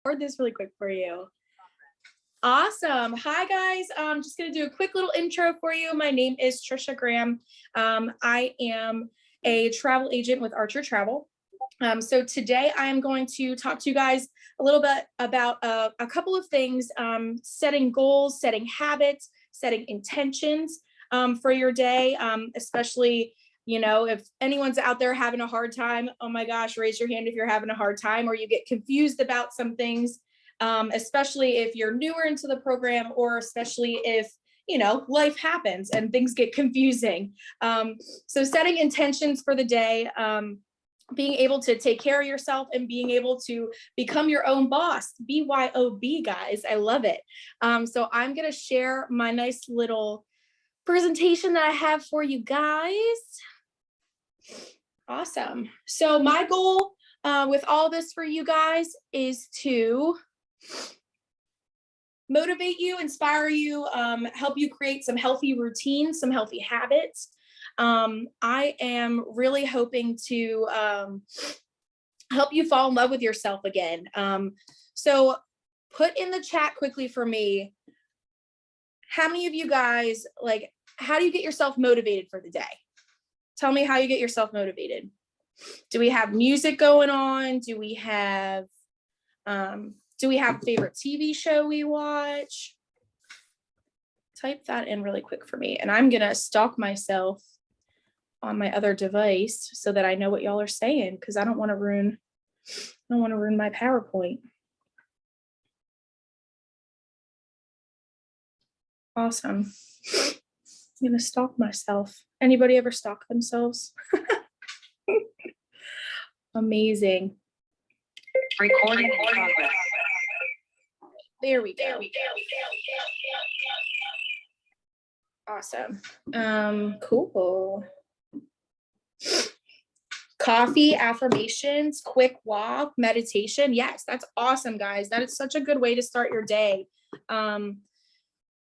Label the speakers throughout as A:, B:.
A: Record this really quick for you. Awesome. Hi guys. I'm just going to do a quick little intro for you. My name is Trisha Graham. I am a travel agent with Archer Travel. So today I am going to talk to you guys a little bit about a couple of things, setting goals, setting habits, setting intentions for your day, especially, you know, if anyone's out there having a hard time, oh my gosh, raise your hand if you're having a hard time or you get confused about some things, especially if you're newer into the program or especially if, you know, life happens and things get confusing. So setting intentions for the day, being able to take care of yourself and being able to become your own boss, BYOB guys, I love it. So I'm going to share my nice little presentation that I have for you guys. Awesome. So my goal with all this for you guys is to motivate you, inspire you, help you create some healthy routines, some healthy habits. I am really hoping to help you fall in love with yourself again. So put in the chat quickly for me, how many of you guys, like, how do you get yourself motivated for the day? Tell me how you get yourself motivated. Do we have music going on? Do we have a favorite TV show we watch? Type that in really quick for me. And I'm going to stalk myself on my other device so that I know what y'all are saying, because I don't want to ruin my PowerPoint. Awesome. I'm going to stalk myself. Anybody ever stalk themselves? Amazing.
B: Recording in progress.
A: There we go. Awesome. Cool. Coffee, affirmations, quick walk, meditation. Yes, that's awesome, guys. That is such a good way to start your day.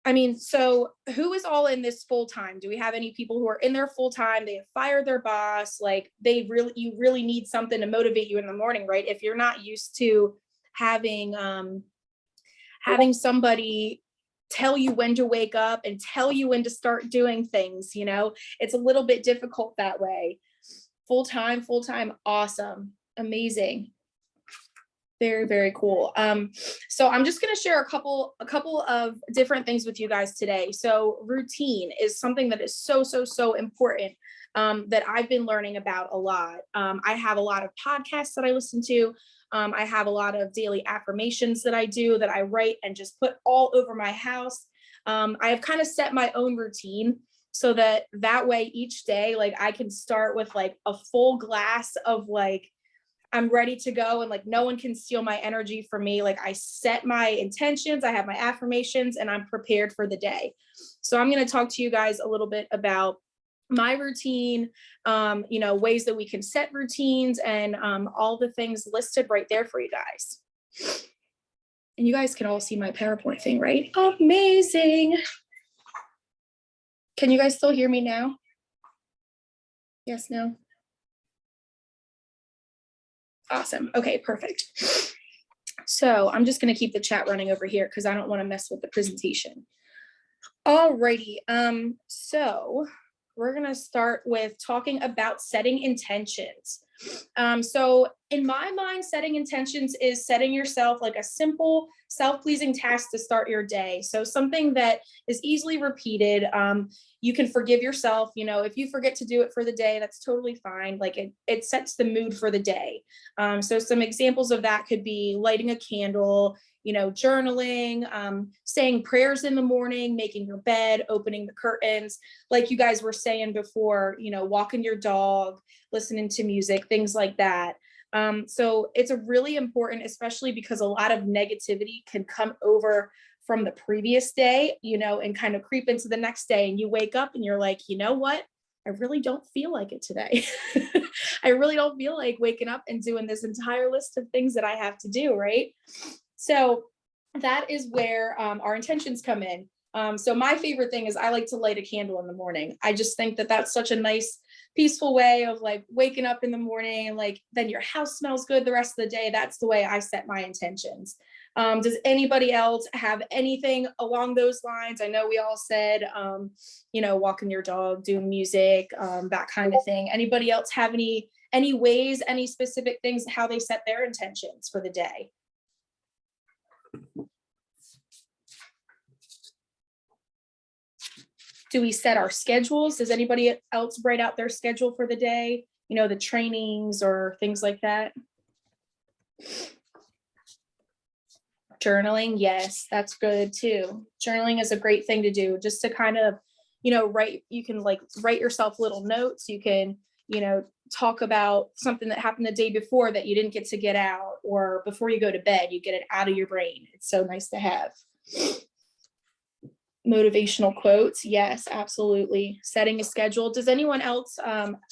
A: I mean, so who is all in this full time? Do we have any people who are in there full time? They have fired their boss. Like you really need something to motivate you in the morning, right? If you're not used to having somebody tell you when to wake up and tell you when to start doing things, you know, it's a little bit difficult that way. Full time, awesome, amazing. Very, very cool. So I'm just going to share a couple of different things with you guys today. So routine is something that is so important, that I've been learning about a lot. I have a lot of podcasts that I listen to. I have a lot of daily affirmations that I do, that I write and just put all over my house. I have kind of set my own routine so that way each day, like I can start with like a full glass of like, I'm ready to go and like no one can steal my energy from me. Like I set my intentions, I have my affirmations, and I'm prepared for the day. So I'm going to talk to you guys a little bit about my routine, you know, ways that we can set routines and all the things listed right there for you guys. And you guys can all see my PowerPoint thing, right? Amazing. Can you guys still hear me now? Yes, no? Awesome. Okay, perfect. So I'm just going to keep the chat running over here because I don't want to mess with the presentation. Alrighty. So we're going to start with talking about setting intentions. So in my mind, setting intentions is setting yourself like a simple self-pleasing task to start your day. So something that is easily repeated. You can forgive yourself. You know, if you forget to do it for the day, that's totally fine. Like it sets the mood for the day. So some examples of that could be lighting a candle, you know, journaling, saying prayers in the morning, making your bed, opening the curtains, like you guys were saying before, you know, walking your dog, listening to music, things like that. So it's a really important, especially because a lot of negativity can come over from the previous day, you know, and kind of creep into the next day. And you wake up and you're like, you know what? I really don't feel like it today. I really don't feel like waking up and doing this entire list of things that I have to do, right? So that is where our intentions come in. So my favorite thing is I like to light a candle in the morning. I just think that that's such a nice peaceful way of like waking up in the morning and like then your house smells good the rest of the day. That's the way I set my intentions. Does anybody else have anything along those lines? I know we all said, walking your dog, doing music, that kind of thing. Anybody else have any ways, any specific things, how they set their intentions for the day? Do we set our schedules? Does anybody else write out their schedule for the day? The trainings or things like that? Journaling, yes, that's good too. Journaling is a great thing to do, just to kind of, write. You can like write yourself little notes. You can, talk about something that happened the day before that you didn't get to get out, or before you go to bed, you get it out of your brain. It's so nice to have. Motivational quotes, yes, absolutely. Setting a schedule. Does anyone else,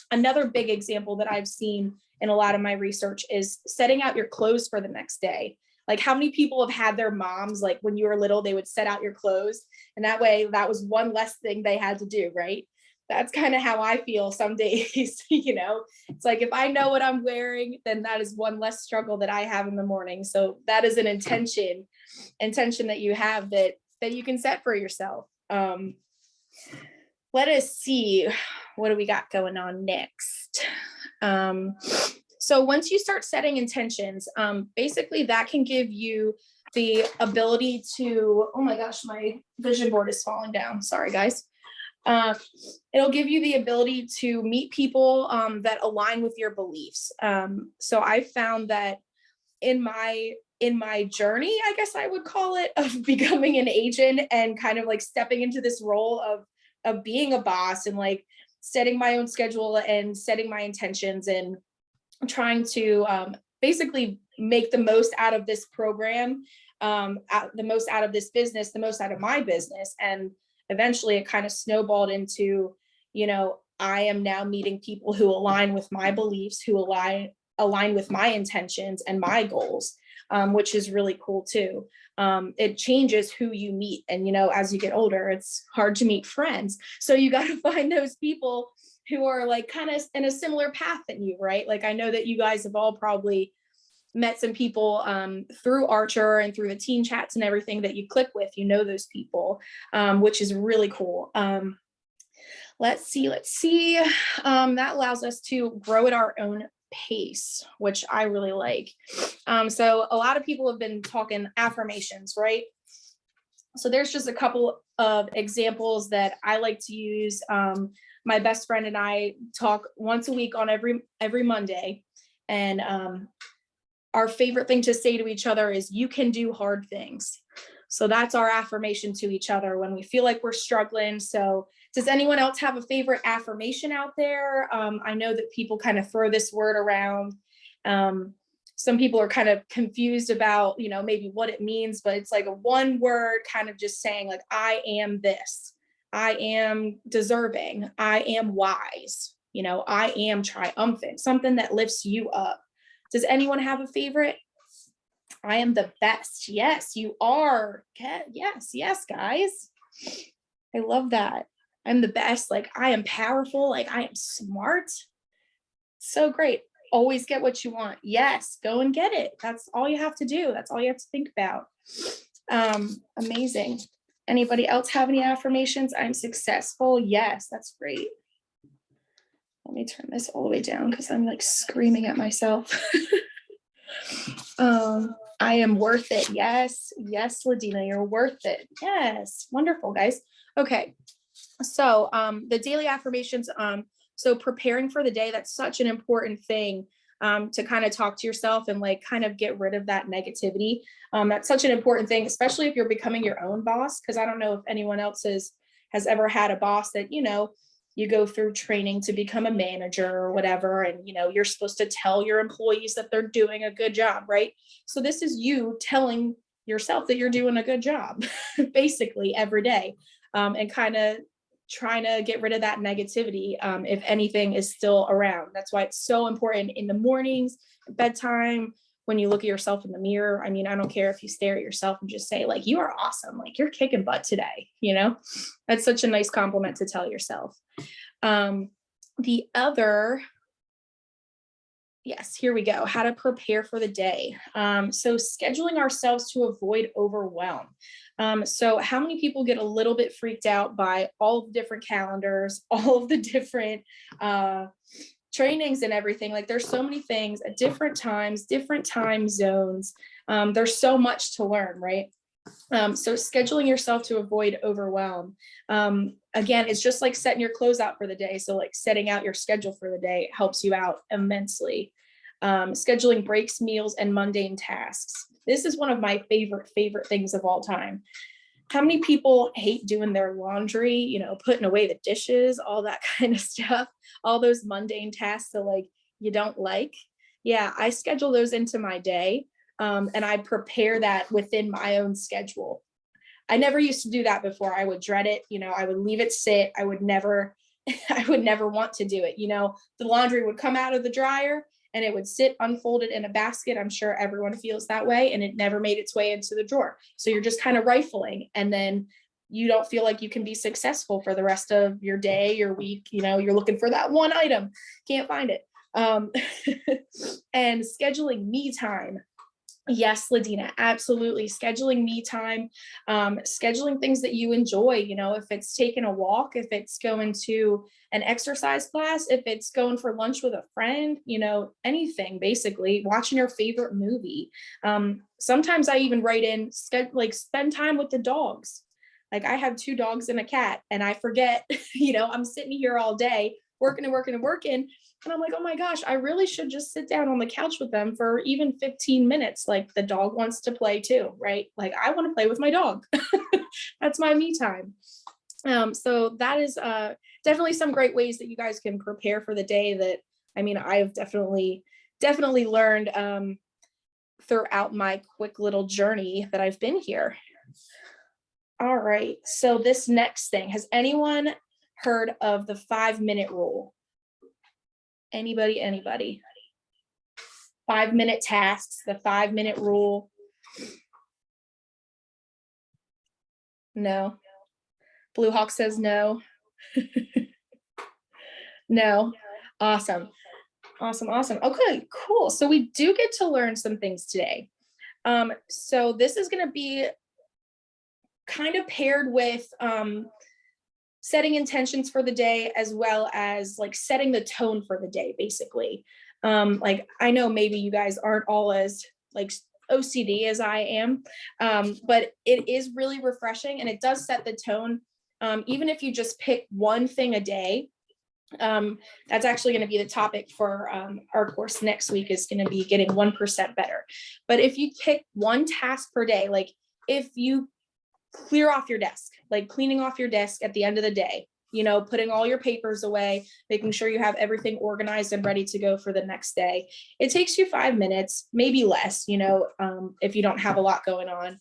A: another big example that I've seen in a lot of my research is setting out your clothes for the next day. Like, how many people have had their moms, like when you were little, they would set out your clothes, and that way that was one less thing they had to do, right? That's kind of how I feel some days. It's like, if I know what I'm wearing, then that is one less struggle that I have in the morning. So that is an intention that you have that you can set for yourself. Let us see, what do we got going on next? So once you start setting intentions, basically that can give you the ability to, oh my gosh, my vision board is falling down. Sorry, guys. It'll give you the ability to meet people that align with your beliefs. So I found that in my journey, I guess I would call it, of becoming an agent and kind of like stepping into this role of being a boss and like setting my own schedule and setting my intentions and trying to basically make the most out of this program, the most out of this business, the most out of my business. And eventually it kind of snowballed into, I am now meeting people who align with my beliefs, who align with my intentions and my goals, which is really cool too. It changes who you meet. And, as you get older, it's hard to meet friends. So you got to find those people who are like kind of in a similar path than you, right? Like, I know that you guys have all probably met some people through Archer and through the teen chats and everything that you click with, those people, which is really cool. Let's see. That allows us to grow at our own pace, which I really like. So a lot of people have been talking affirmations, right? So there's just a couple of examples that I like to use. My best friend and I talk once a week on every Monday. And our favorite thing to say to each other is, you can do hard things. So that's our affirmation to each other when we feel like we're struggling. So does anyone else have a favorite affirmation out there? I know that people kind of throw this word around. Some people are kind of confused about, maybe what it means, but it's like a one word kind of just saying like, I am this, I am deserving, I am wise, I am triumphant, something that lifts you up. Does anyone have a favorite? I am the best. Yes, you are. Yes, guys. I love that. I'm the best. Like, I am powerful. Like, I am smart. So great. Always get what you want. Yes, go and get it. That's all you have to do. That's all you have to think about. Amazing. Anybody else have any affirmations? I'm successful. Yes, that's great. Let me turn this all the way down because I'm like screaming at myself. I am worth it. Yes, Ladina, you're worth it. Yes, wonderful, guys. Okay, so the daily affirmations. So preparing for the day, that's such an important thing to kind of talk to yourself and like kind of get rid of that negativity. That's such an important thing, especially if you're becoming your own boss, because I don't know if anyone else has ever had a boss that, you go through training to become a manager or whatever, and you're supposed to tell your employees that they're doing a good job, right? So this is you telling yourself that you're doing a good job basically every day, and kind of trying to get rid of that negativity if anything is still around. That's why it's so important in the mornings, bedtime, when you look at yourself in the mirror. I mean, I don't care if you stare at yourself and just say like, you are awesome, like you're kicking butt today. That's such a nice compliment to tell yourself. The other, yes, here we go. How to prepare for the day. So scheduling ourselves to avoid overwhelm. So how many people get a little bit freaked out by all of the different calendars, all of the different trainings and everything? Like there's so many things at different times, different time zones. There's so much to learn, right? So scheduling yourself to avoid overwhelm. Again, it's just like setting your clothes out for the day. So like setting out your schedule for the day helps you out immensely. Scheduling breaks, meals, and mundane tasks. This is one of my favorite things of all time. How many people hate doing their laundry, putting away the dishes, all that kind of stuff, all those mundane tasks that like you don't like? Yeah, I schedule those into my day. And I prepare that within my own schedule. I never used to do that before. I would dread it. I would leave it sit. I would never want to do it. The laundry would come out of the dryer and it would sit unfolded in a basket. I'm sure everyone feels that way, and it never made its way into the drawer. So you're just kind of rifling, and then you don't feel like you can be successful for the rest of your day, your week. You're looking for that one item, can't find it. And scheduling me time. Yes, Ladina, absolutely. Scheduling me time, scheduling things that you enjoy, if it's taking a walk, if it's going to an exercise class, if it's going for lunch with a friend, anything, basically, watching your favorite movie. Sometimes I even write in, spend time with the dogs. Like I have 2 dogs and a cat, and I forget, I'm sitting here all day working and working and working. And I'm like, oh my gosh, I really should just sit down on the couch with them for even 15 minutes. Like the dog wants to play too, right? Like I want to play with my dog. That's my me time. So that is definitely some great ways that you guys can prepare for the day that, I've definitely learned throughout my quick little journey that I've been here. All right. So this next thing, has anyone heard of the 5-minute rule? Anybody? 5-minute tasks, the 5-minute rule. No. Blue Hawk says no. No. Awesome. Okay, cool. So we do get to learn some things today. So this is going to be kind of paired with setting intentions for the day, as well as like setting the tone for the day, basically. Like I know maybe you guys aren't all as like OCD as I am, but it is really refreshing, and it does set the tone. Even if you just pick one thing a day, that's actually going to be the topic for our course next week, is going to be getting 1% better. But if you pick one task per day, like if you clear off your desk, like cleaning off your desk at the end of the day, putting all your papers away, making sure you have everything organized and ready to go for the next day. It takes you 5 minutes, maybe less, if you don't have a lot going on.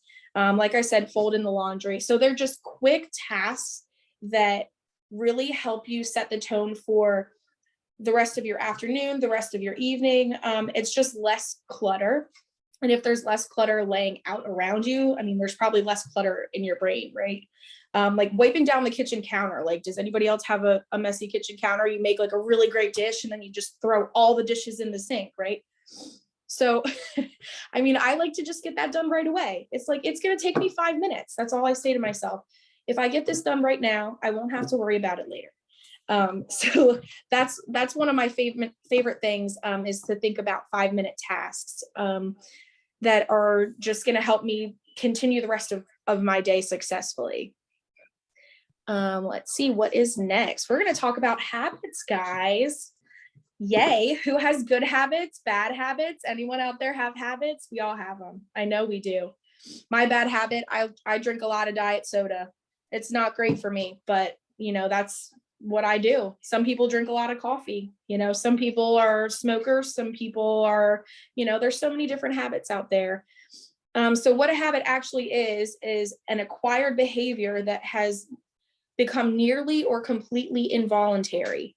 A: Like I said, fold in the laundry. So they're just quick tasks that really help you set the tone for the rest of your afternoon, the rest of your evening. It's just less clutter. And if there's less clutter laying out around you, there's probably less clutter in your brain, right? Like wiping down the kitchen counter. Like, does anybody else have a messy kitchen counter? You make like a really great dish and then you just throw all the dishes in the sink, right? So, I like to just get that done right away. It's like, it's going to take me 5 minutes. That's all I say to myself. If I get this done right now, I won't have to worry about it later. So that's one of my favorite things, is to think about 5-minute tasks that are just going to help me continue the rest of my day successfully. Let's see what is next. We're going to talk about habits, guys. Yay. Who has good habits, bad habits? Anyone out there have habits? We all have them. I know we do. My bad habit, I drink a lot of diet soda. It's not great for me, but that's what I do. Some people drink a lot of coffee, some people are smokers, some people are, there's so many different habits out there. So what a habit actually is an acquired behavior that has become nearly or completely involuntary.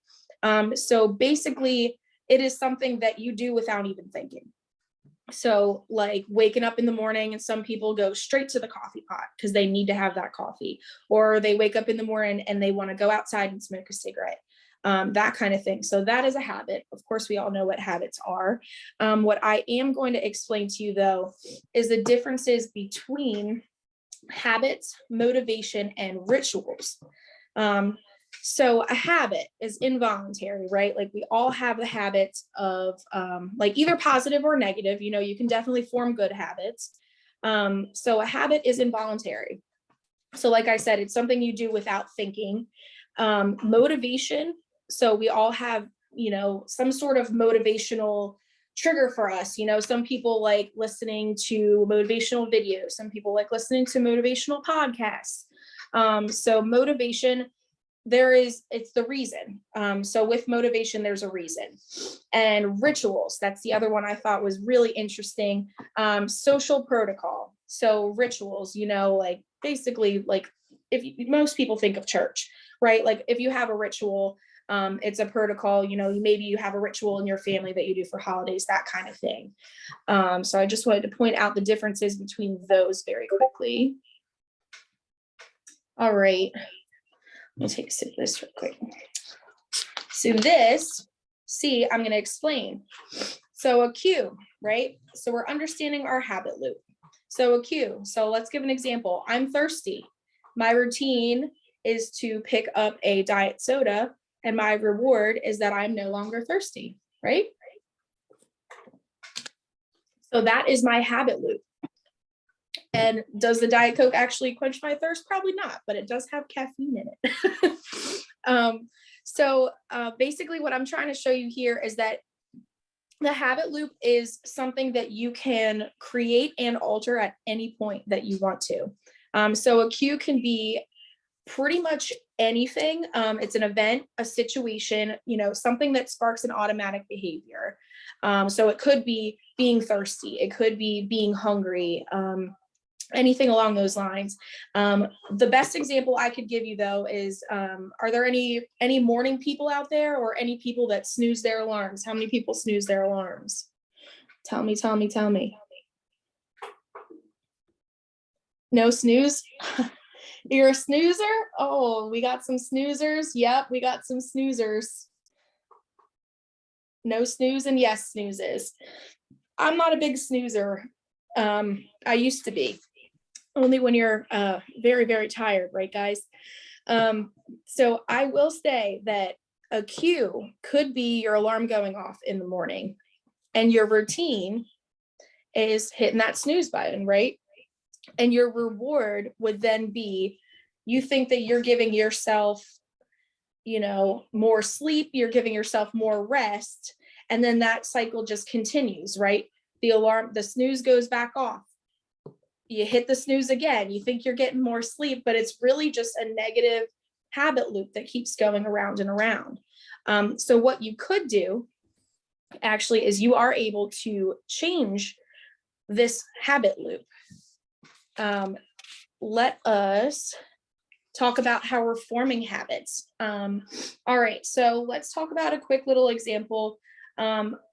A: So basically it is something that you do without even thinking. So like waking up in the morning, and some people go straight to the coffee pot because they need to have that coffee, or they wake up in the morning and they want to go outside and smoke a cigarette. that kind of thing. So that is a habit. Of course, we all know what habits are. What I am going to explain to you, though, is the differences between habits, motivation, and rituals. So a habit is involuntary, right? Like we all have the habits of like either positive or negative. You can definitely form good habits. So a habit is involuntary. So like I said, it's something you do without thinking. Motivation. So we all have, some sort of motivational trigger for us. Some people like listening to motivational videos. Some people like listening to motivational podcasts. So motivation, it's the reason. So with motivation, there's a reason. And rituals, that's the other one I thought was really interesting. Social protocol. So rituals, like basically like most people think of church, right? Like if you have a ritual, it's a protocol, maybe you have a ritual in your family that you do for holidays, that kind of thing. So I just wanted to point out the differences between those very quickly. All right. Let me take a sip of this real quick. So I'm going to explain. So a cue, right? So we're understanding our habit loop. So a cue. So let's give an example. I'm thirsty. My routine is to pick up a diet soda, and my reward is that I'm no longer thirsty, right? So that is my habit loop. And does the Diet Coke actually quench my thirst? Probably not, but it does have caffeine in it. So basically what I'm trying to show you here is that the habit loop is something that you can create and alter at any point that you want to. So a cue can be pretty much anything. It's an event, a situation, something that sparks an automatic behavior. So it could be being thirsty. It could be being hungry. Anything along those lines. The best example I could give you, though, is are there any morning people out there, or any people that snooze their alarms? How many people snooze their alarms? Tell me. No snooze? You're a snoozer? Oh, we got some snoozers. Yep, we got some snoozers. No snooze and yes snoozes. I'm not a big snoozer. I used to be. Only when you're very, very tired, right, guys? So I will say that a cue could be your alarm going off in the morning, and your routine is hitting that snooze button, right? And your reward would then be, you think that you're giving yourself, more sleep, you're giving yourself more rest, and then that cycle just continues, right? The snooze goes back off. You hit the snooze again, you think you're getting more sleep, but it's really just a negative habit loop that keeps going around and around. So what you could do actually is you are able to change this habit loop. Let us talk about how we're forming habits. All right, so let's talk about a quick little example.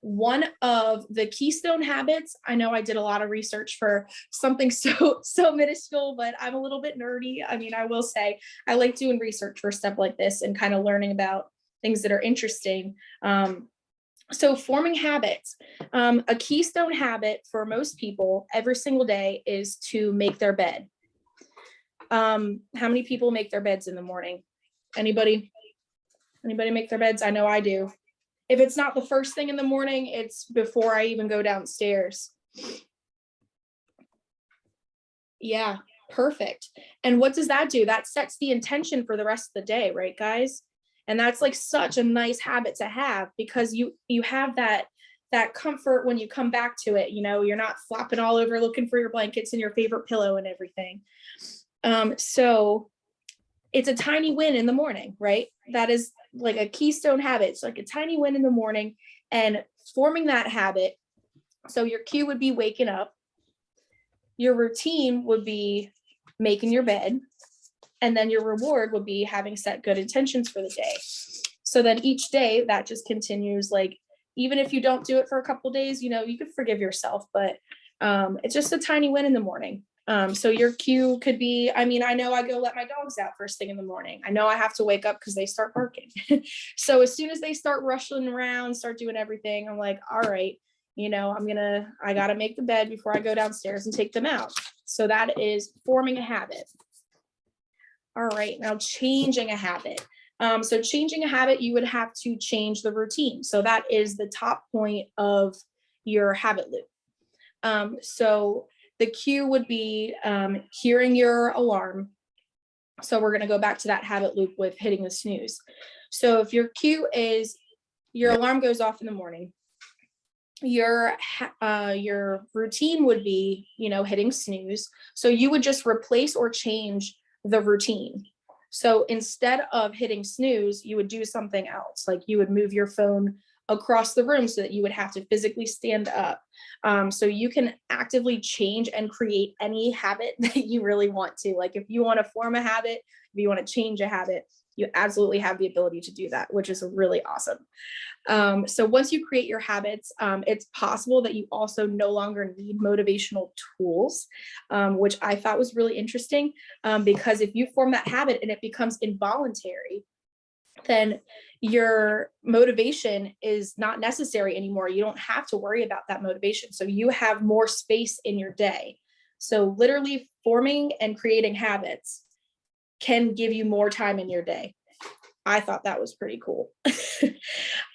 A: One of the keystone habits, I know I did a lot of research for something so minuscule, but I'm a little bit nerdy. I mean, I will say I like doing research for stuff like this and kind of learning about things that are interesting. So forming habits, a keystone habit for most people every single day is to make their bed. How many people make their beds in the morning? Anybody make their beds? I know I do. If it's not the first thing in the morning, it's before I even go downstairs. Yeah, perfect. And what does that do? That sets the intention for the rest of the day, right, guys? And that's like such a nice habit to have, because you have that comfort when you come back to it. You're not flopping all over looking for your blankets and your favorite pillow and everything. So it's a tiny win in the morning, right? That is like a keystone habit. It's like a tiny win in the morning, and forming that habit. So your cue would be waking up. Your routine would be making your bed. And then your reward would be having set good intentions for the day. So then each day that just continues. Like, even if you don't do it for a couple of days, you could forgive yourself, but it's just a tiny win in the morning. So your cue could be, I mean, I know I go let my dogs out first thing in the morning. I know I have to wake up because they start barking. So as soon as they start rushing around, start doing everything, I'm like, all right, I got to make the bed before I go downstairs and take them out. So that is forming a habit. All right, now changing a habit. So changing a habit, you would have to change the routine. So that is the top point of your habit loop. So the cue would be hearing your alarm. So we're going to go back to that habit loop with hitting the snooze. So if your cue is your alarm goes off in the morning, your routine would be, hitting snooze. So you would just replace or change the routine. So instead of hitting snooze, you would do something else. Like you would move your phone across the room so that you would have to physically stand up. So you can actively change and create any habit that you really want to. Like if you want to form a habit, if you want to change a habit, you absolutely have the ability to do that, which is really awesome. So once you create your habits, it's possible that you also no longer need motivational tools, which I thought was really interesting, because if you form that habit and it becomes involuntary, then your motivation is not necessary anymore. You don't have to worry about that motivation. So you have more space in your day. So literally forming and creating habits can give you more time in your day. I thought that was pretty cool.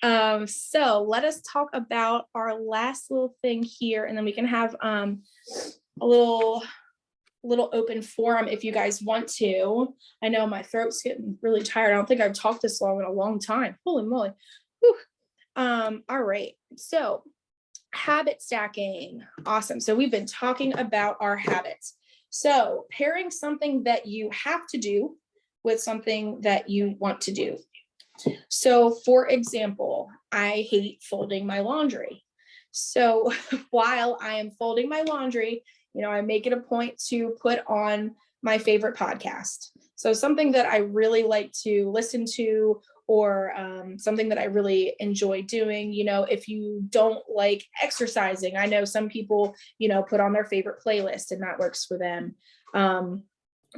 A: So let us talk about our last little thing here, and then we can have a little open forum if you guys want to. I know my throat's getting really tired. I don't think I've talked this long in a long time. Holy moly. Whew. All right. So habit stacking. Awesome. So we've been talking about our habits. So pairing something that you have to do with something that you want to do. So for example, I hate folding my laundry. So while I am folding my laundry, I make it a point to put on my favorite podcast. So something that I really like to listen to, or something that I really enjoy doing. If you don't like exercising, I know some people, put on their favorite playlist and that works for them.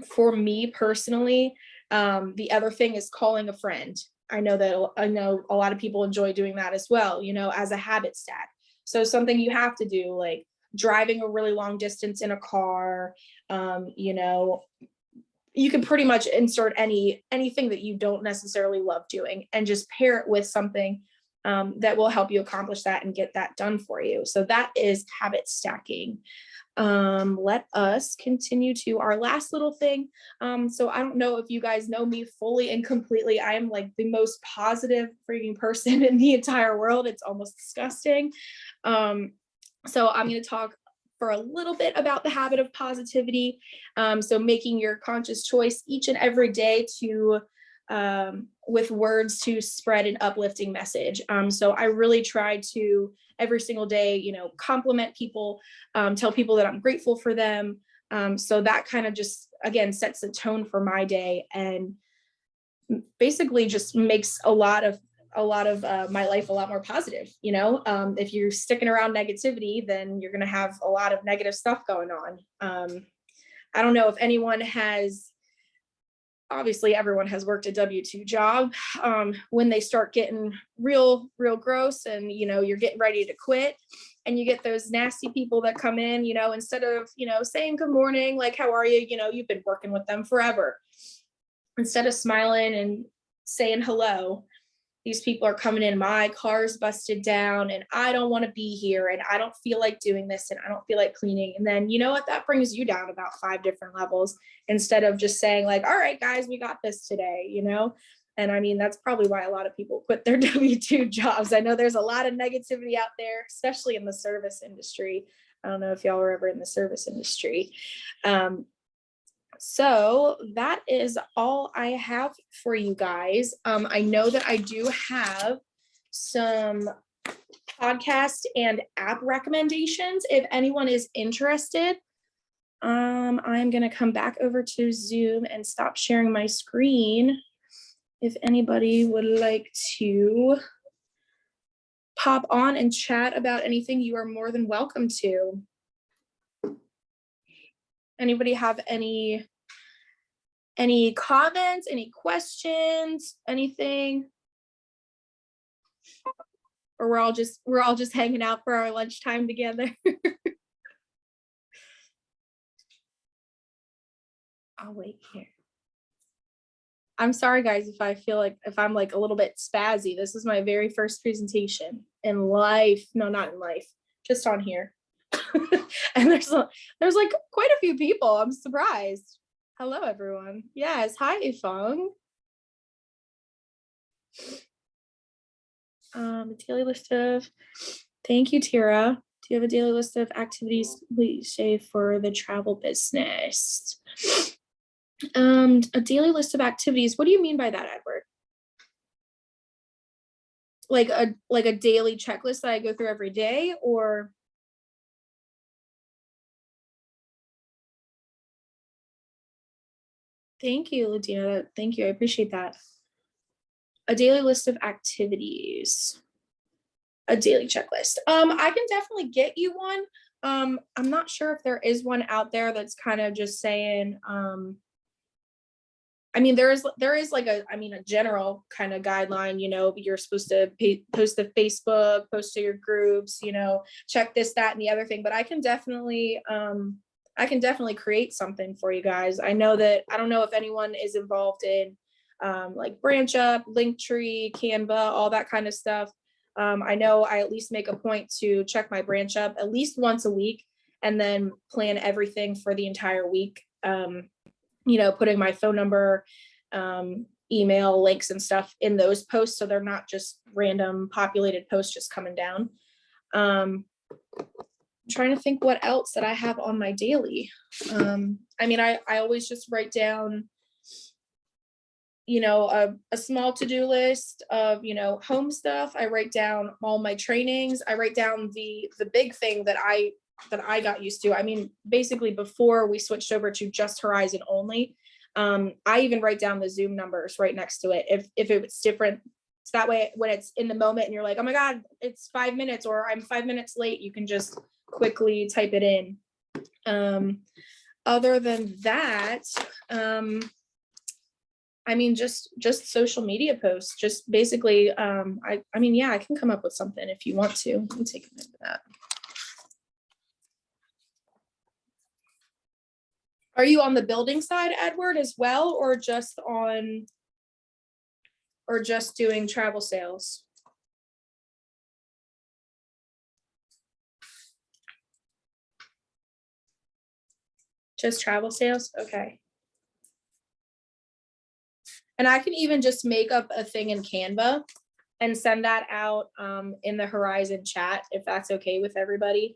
A: For me personally, the other thing is calling a friend. I know a lot of people enjoy doing that as well, as a habit stack. So something you have to do, like driving a really long distance in a car, you can pretty much insert anything that you don't necessarily love doing and just pair it with something that will help you accomplish that and get that done for you. So that is habit stacking. Let us continue to our last little thing. So I don't know if you guys know me fully and completely. I am like the most positive freaking person in the entire world. It's almost disgusting. So I'm going to talk for a little bit about the habit of positivity. So making your conscious choice each and every day to with words to spread an uplifting message. So I really try to every single day, compliment people, tell people that I'm grateful for them. So that kind of just, again, sets the tone for my day and basically just makes a lot of my life a lot more positive. If you're sticking around negativity, then you're going to have a lot of negative stuff going on. I don't know if anyone has, obviously everyone has worked a W-2 job. When they start getting real gross and, you're getting ready to quit and you get those nasty people that come in, instead of, saying good morning, like, how are you? You've been working with them forever. Instead of smiling and saying hello, these people are coming in, my car's busted down and I don't want to be here and I don't feel like doing this and I don't feel like cleaning. And then you know what, that brings you down about 5 different levels instead of just saying like, all right, guys, we got this today, And I mean, that's probably why a lot of people quit their W-2 jobs. I know there's a lot of negativity out there, especially in the service industry. I don't know if y'all were ever in the service industry. So that is all I have for you guys. I know that I do have some podcast and app recommendations if anyone is interested. I'm going to come back over to Zoom and stop sharing my screen. If anybody would like to pop on and chat about anything, you are more than welcome to. Anybody have any comments, any questions, anything? Or we're all just hanging out for our lunchtime together. I'll wait here. I'm sorry, guys, if I feel like if I'm like a little bit spazzy. This is my very first presentation in life. No, not in life, just on here. And there's like quite a few people. I'm surprised. Hello, everyone. Yes, hi, Ifong. A daily list of, thank you, Tira. Do you have a daily list of activities we say for the travel business? A daily list of activities. What do you mean by that, Edward? Like a daily checklist that I go through every day, or? Thank you, Lydia. Thank you. I appreciate that. A daily list of activities. A daily checklist. I can definitely get you one. I'm not sure if there is one out there that's kind of just saying, I mean, there is like a general kind of guideline, you're supposed to post to Facebook, post to your groups, check this, that, and the other thing, but I can definitely create something for you guys. I don't know if anyone is involved in like Branch Up, Linktree, Canva, all that kind of stuff. I know I at least make a point to check my Branch Up at least once a week and then plan everything for the entire week. Putting my phone number, email, links and stuff in those posts so they're not just random populated posts just coming down. I'm trying to think what else that I have on my daily. I always just write down a small to-do list of home stuff. I write down all my trainings. I write down the big thing that I got used to. Basically before we switched over to just Horizon only, I even write down the Zoom numbers right next to it if it was different. So that way when it's in the moment and you're like, oh my God, it's 5 minutes or I'm 5 minutes late, you can just quickly type it in. Other than that, just social media posts, just basically, I can come up with something if you want to. Let me take a minute of that. Are you on the building side, Edward, as well, or just doing travel sales? Just travel sales? Okay. And I can even just make up a thing in Canva and send that out in the Horizon chat, if that's okay with everybody.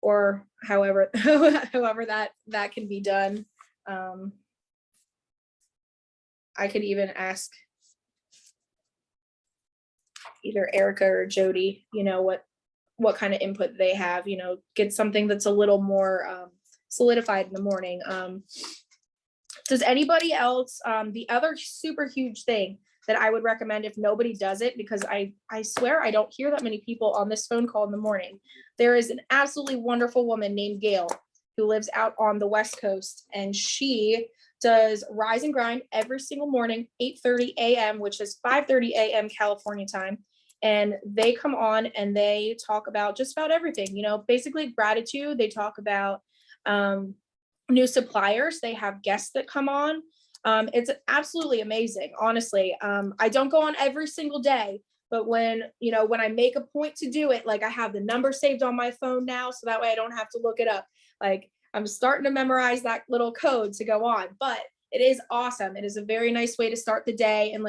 A: Or however that can be done. I could even ask either Erica or Jody, what kind of input they have, get something that's a little more solidified in the morning. Does anybody else, the other super huge thing that I would recommend if nobody does it, because I swear I don't hear that many people on this phone call in the morning. There is an absolutely wonderful woman named Gail who lives out on the West Coast, and she does Rise and Grind every single morning, 8:30 a.m., which is 5:30 a.m. California time. And they come on and they talk about just about everything, basically gratitude. They talk about new suppliers. They have guests that come on. It's absolutely amazing, honestly. I don't go on every single day, but when I make a point to do it, like I have the number saved on my phone now, so that way I don't have to look it up. Like I'm starting to memorize that little code to go on, but it is awesome. It is a very nice way to start the day. And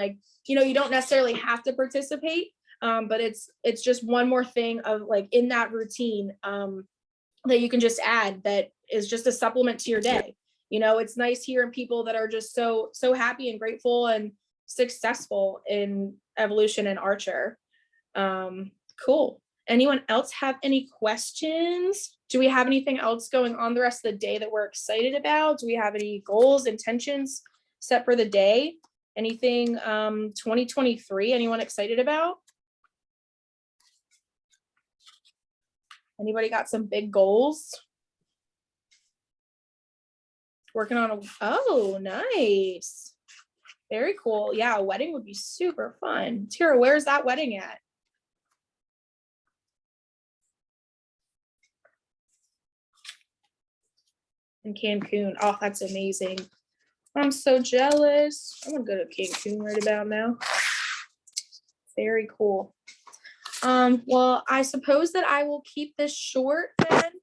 A: you don't necessarily have to participate, but it's just one more thing of like in that routine that you can just add that is just a supplement to your day. It's nice hearing people that are just so happy and grateful and successful in evolution and Archer. Cool. Anyone else have any questions? Do we have anything else going on the rest of the day that we're excited about? Do we have any goals, intentions set for the day? Anything 2023 anyone excited about? Anybody got some big goals? Working on oh, nice. Very cool. Yeah, a wedding would be super fun. Tira, where's that wedding at? In Cancun. Oh, that's amazing. I'm so jealous. I'm gonna go to Cancun right about now. Very cool. Well, I suppose that I will keep this short then.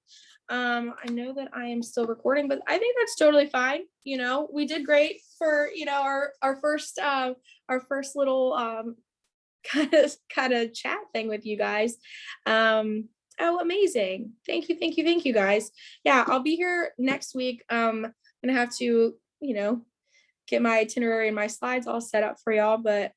A: I know that I am still recording, but I think that's totally fine. You know, we did great for, you know, our first little kind of chat thing with you guys. Oh, amazing. Thank you guys. Yeah, I'll be here next week. I'm gonna have to, you know, get my itinerary and my slides all set up for y'all, but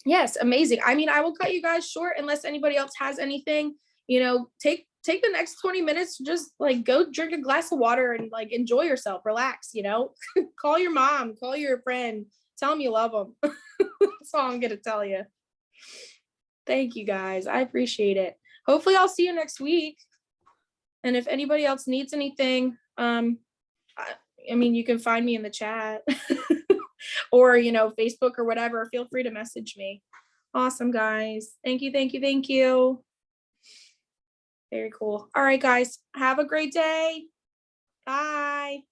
A: yes, amazing. I mean, I will cut you guys short unless anybody else has anything. You know, take the next 20 minutes, just like go drink a glass of water and like enjoy yourself, relax, you know. Call your mom, call your friend, tell them you love them. That's all I'm gonna tell you. Thank you guys, I appreciate it. Hopefully I'll see you next week. And if anybody else needs anything, I mean, you can find me in the chat or, you know, Facebook or whatever. Feel free to message me. Awesome, guys. Thank you. Very cool. All right, guys. Have a great day. Bye.